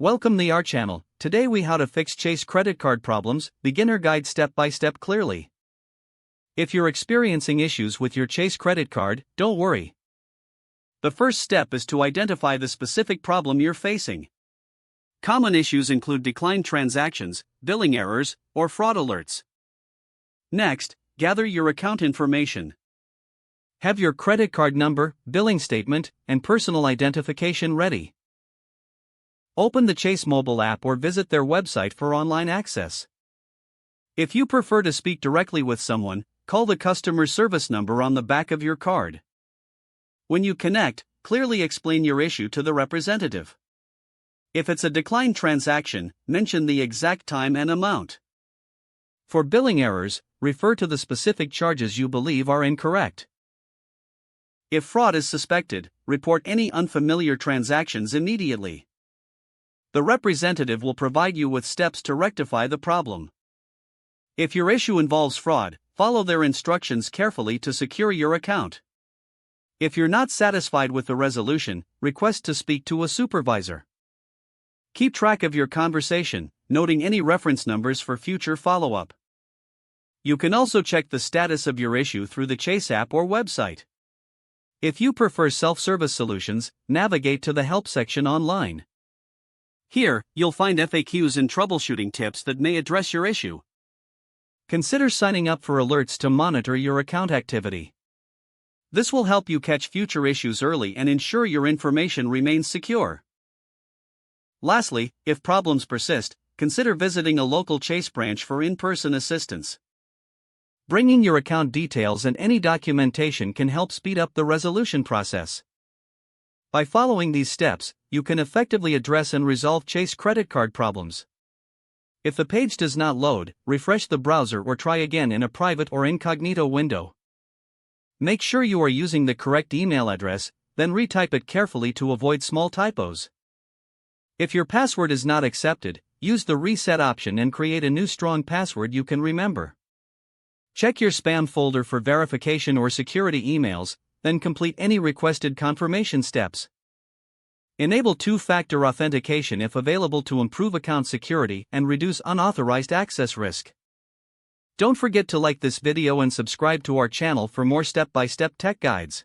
Welcome to our channel. Today we how to fix Chase credit card problems, beginner guide step by step clearly. If you're experiencing issues with your Chase credit card, don't worry. The first step is to identify the specific problem you're facing. Common issues include declined transactions, billing errors, or fraud alerts. Next, gather your account information. Have your credit card number, billing statement, and personal identification ready. Open the Chase mobile app or visit their website for online access. If you prefer to speak directly with someone, call the customer service number on the back of your card. When you connect, clearly explain your issue to the representative. If it's a declined transaction, mention the exact time and amount. For billing errors, refer to the specific charges you believe are incorrect. If fraud is suspected, report any unfamiliar transactions immediately. The representative will provide you with steps to rectify the problem. If your issue involves fraud, follow their instructions carefully to secure your account. If you're not satisfied with the resolution, request to speak to a supervisor. Keep track of your conversation, noting any reference numbers for future follow-up. You can also check the status of your issue through the Chase app or website. If you prefer self-service solutions, navigate to the help section online. Here, you'll find FAQs and troubleshooting tips that may address your issue. Consider signing up for alerts to monitor your account activity. This will help you catch future issues early and ensure your information remains secure. Lastly, if problems persist, consider visiting a local Chase branch for in-person assistance. Bringing your account details and any documentation can help speed up the resolution process. By following these steps, you can effectively address and resolve Chase credit card problems. If the page does not load, refresh the browser or try again in a private or incognito window. Make sure you are using the correct email address, then retype it carefully to avoid small typos. If your password is not accepted, use the reset option and create a new strong password you can remember. Check your spam folder for verification or security emails, then complete any requested confirmation steps. Enable two-factor authentication if available to improve account security and reduce unauthorized access risk. Don't forget to like this video and subscribe to our channel for more step-by-step tech guides.